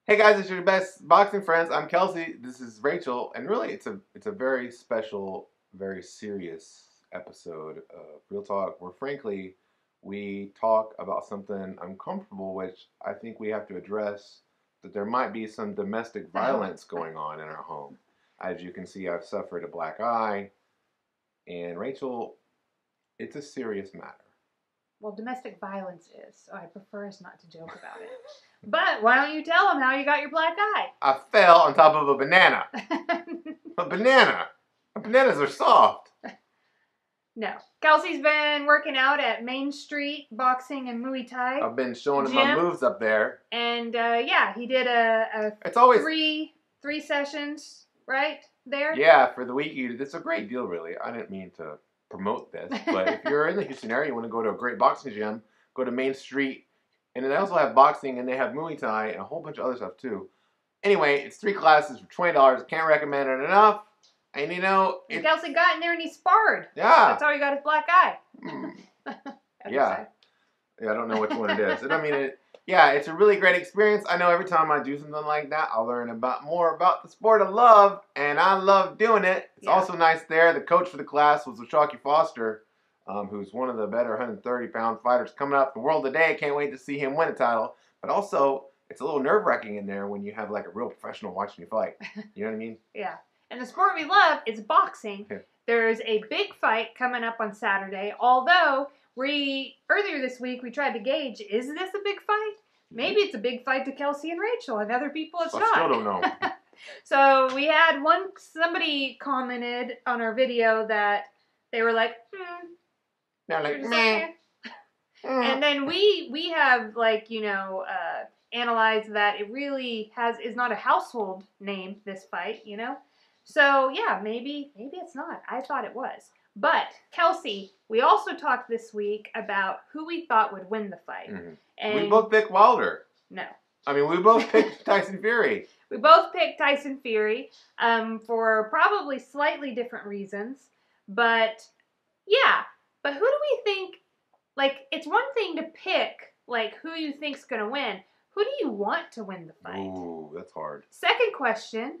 Hey guys, it's your best boxing friends. I'm Kelsey. This is Rachel, and really, it's a very special, very serious episode of Real Talk, where frankly, we talk about something uncomfortable, which I think we have to address. That there might be some domestic violence going on in our home. As you can see, I've suffered a black eye, and Rachel, it's a serious matter. Well, domestic violence is, so I prefer us not to joke about it. But why don't you tell them how you got your black eye? I fell on top of a banana. A banana. Bananas are soft. No. Kelsey's been working out at Main Street Boxing and Muay Thai. I've been showing him my moves up there. And yeah, he did it's always three sessions right there. Yeah, for the week. It's a great deal, really. I didn't mean to promote this, but if you're in the Houston area, you want to go to a great boxing gym, go to Main Street. And then they also have boxing, and they have Muay Thai, and a whole bunch of other stuff, too. Anyway, it's 3 classes for $20. Can't recommend it enough. And, you know... Kelsey got in there, and he sparred. Yeah. That's how he got his black eye. Yeah. Yeah, I don't know which one it is. And, I mean, yeah, it's a really great experience. I know every time I do something like that, I'll learn more about the sport I love, and I love doing it. It's also nice there. The coach for the class was Shocky Foster, who's one of the better 130-pound fighters coming up in the world today. Can't wait to see him win a title. But also, it's a little nerve-wracking in there when you have like a real professional watching you fight. You know what I mean? Yeah. And the sport we love is boxing. Yeah. There's a big fight coming up on Saturday. Although, earlier this week, we tried to gauge, is this a big fight? Maybe it's a big fight to Kelsey and Rachel, and other people it's not. I still don't know. So we had somebody commented on our video that they were like, They're like, meh. And then we have, like, analyzed that it really is not a household name, this fight, So, yeah, maybe it's not. I thought it was. But, Kelsey, we also talked this week about who we thought would win the fight. Mm-hmm. And we both picked Wilder. No. I mean, we both picked Tyson Fury. We both picked Tyson Fury for probably slightly different reasons. But, yeah. But who do we think, like, it's one thing to pick, like, who you think's going to win. Who do you want to win the fight? Ooh, that's hard. Second question,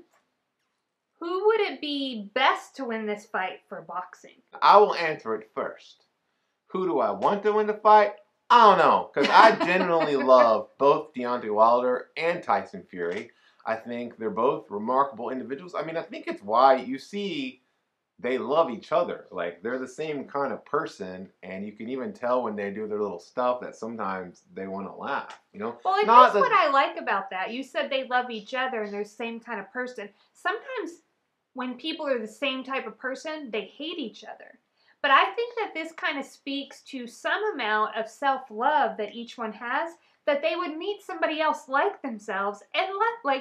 who would it be best to win this fight for boxing? I will answer it first. Who do I want to win the fight? I don't know, because I genuinely love both Deontay Wilder and Tyson Fury. I think they're both remarkable individuals. I mean, I think it's why you see they love each other. Like, they're the same kind of person, and you can even tell when they do their little stuff that sometimes they want to laugh, Well, that's what I like about that. You said they love each other and they're the same kind of person. Sometimes when people are the same type of person, they hate each other. But I think that this kind of speaks to some amount of self-love that each one has, that they would meet somebody else like themselves and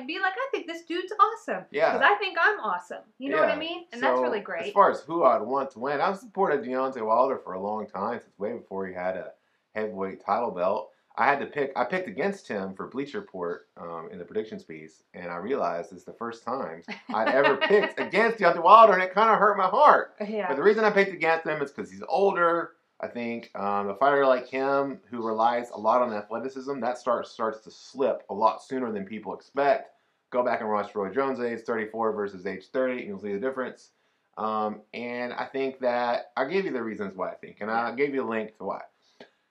be like, I think this dude's awesome. Yeah. Because I think I'm awesome. You know what I mean? And that's really great. As far as who I'd want to win, I've supported Deontay Wilder for a long time, since way before he had a heavyweight title belt. I picked against him for Bleacher Report in the predictions piece, and I realized it's the first time I'd ever picked against Deontay Wilder, and it kind of hurt my heart. Yeah. But the reason I picked against him is because he's older. I think a fighter like him, who relies a lot on athleticism, that starts to slip a lot sooner than people expect. Go back and watch Roy Jones' age 34 versus age 30, and you'll see the difference. And I think that I gave you the reasons why I think, and I gave you a link to why.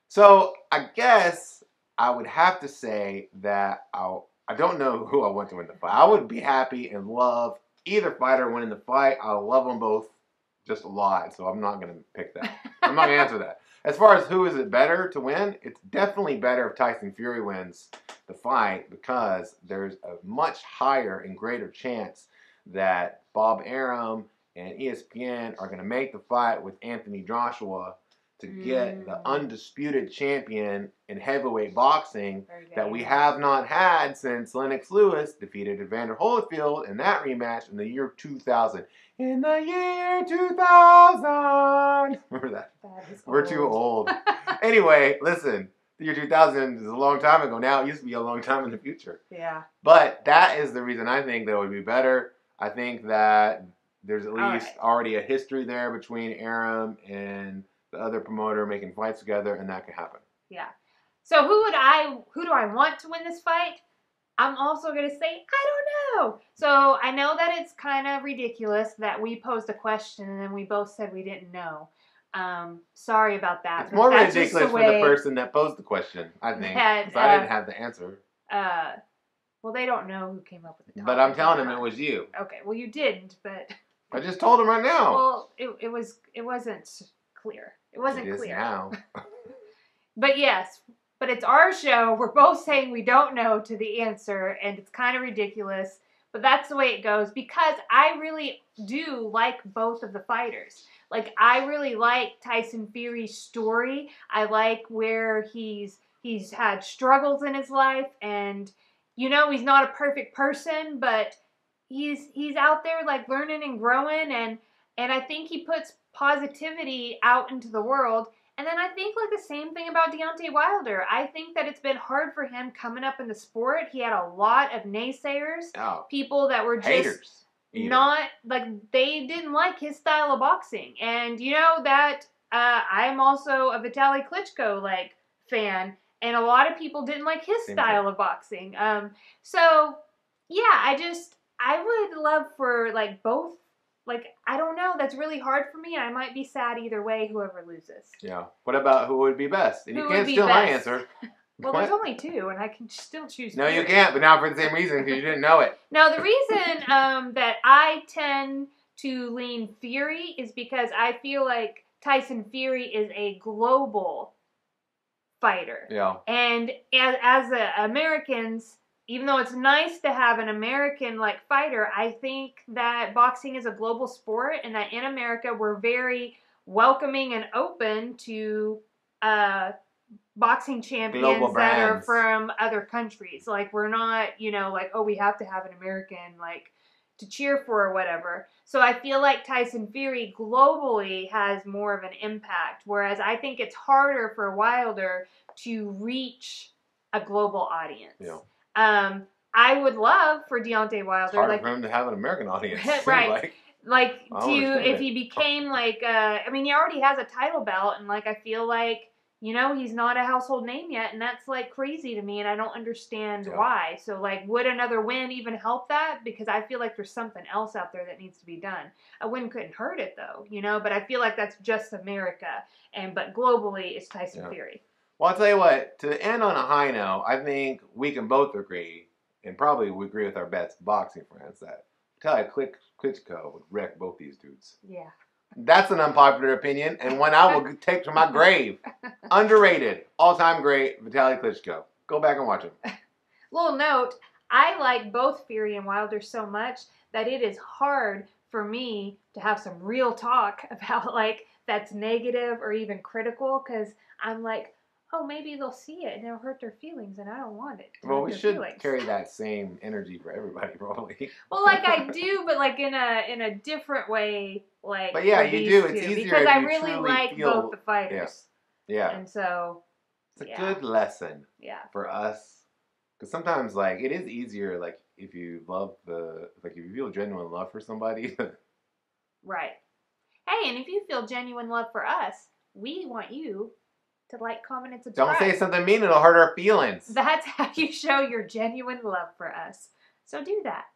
So I guess I would have to say that I don't know who I want to win the fight. I would be happy and love either fighter winning the fight. I love them both just a lot, so I'm not going to pick that. I'm not going to answer that. As far as who is it better to win, it's definitely better if Tyson Fury wins the fight, because there's a much higher and greater chance that Bob Arum and ESPN are going to make the fight with Anthony Joshua to get the undisputed champion in heavyweight boxing that we have not had since Lennox Lewis defeated Evander Holyfield in that rematch in the year 2000. In the year 2000! Remember that? We're too old. Anyway, listen, the year 2000 is a long time ago now. It used to be a long time in the future. Yeah. But that is the reason I think that would be better. I think that there's at least already a history there between Arum and the other promoter making fights together, and that could happen. Yeah. So who do I want to win this fight? I'm also going to say, I don't know. So I know that it's kind of ridiculous that we posed a question and then we both said we didn't know. Sorry about that. It's more that's ridiculous for the person that posed the question, I think. Because I didn't have the answer. Well, they don't know who came up with the topic. But I'm telling them it was you. Okay, well, you didn't, but... I just told them right now. Well, it wasn't clear. It wasn't it is clear. Now. But yes, but it's our show. We're both saying we don't know to the answer, and it's kind of ridiculous. But that's the way it goes because I really do like both of the fighters. Like, I really like Tyson Fury's story. I like where he's had struggles in his life, and you know he's not a perfect person, but he's out there like learning and growing, and I think he puts positivity out into the world. And then I think like the same thing about Deontay Wilder. I think that it's been hard for him coming up in the sport. He had a lot of naysayers, people that were just haters. Not like they didn't like his style of boxing. And you know that I'm also a Vitaly Klitschko like fan, and a lot of people didn't like his style of boxing. So yeah, I would love for like both. Like, I don't know. That's really hard for me, and I might be sad either way, whoever loses. Yeah. What about who would be best? And you can't steal my answer. Well, there's only two, and I can still choose. No, you can't, but not for the same reason, because you didn't know it. No, the reason that I tend to lean Fury is because I feel like Tyson Fury is a global fighter. Yeah. And as Americans... Even though it's nice to have an American like fighter, I think that boxing is a global sport, and that in America we're very welcoming and open to boxing champions that are from other countries. Like, we're not, you know, like, oh, we have to have an American like to cheer for or whatever. So I feel like Tyson Fury globally has more of an impact, whereas I think it's harder for Wilder to reach a global audience. Yeah. I would love for Deontay Wilder, it's hard for him to have an American audience, right? Like if he became like, I mean, he already has a title belt, and like I feel like, you know, he's not a household name yet, and that's like crazy to me, and I don't understand why. So like, would another win even help that? Because I feel like there's something else out there that needs to be done. A win couldn't hurt it though, you know. But I feel like that's just America, but globally it's Tyson Fury. Well, I'll tell you what, to end on a high note, I think we can both agree, and probably we agree with our best boxing friends, that Vitaly Klitschko would wreck both these dudes. Yeah. That's an unpopular opinion, and one I will take to my grave. Underrated, all-time great, Vitaly Klitschko. Go back and watch him. Little note, I like both Fury and Wilder so much that it is hard for me to have some real talk about, like, that's negative or even critical, because I'm like, oh, maybe they'll see it and it'll hurt their feelings, and I don't want it. Well, we should carry that same energy for everybody, probably. Well, like I do, but like in a different way, like. But yeah, you do. It's easier because I really like both the fighters. Yeah. And so. It's a good lesson. Yeah. For us, because sometimes like it is easier like if you love if you feel genuine love for somebody. Right. Hey, and if you feel genuine love for us, we want you to like, comment, and subscribe. Don't say something mean, it'll hurt our feelings. That's how you show your genuine love for us. So do that.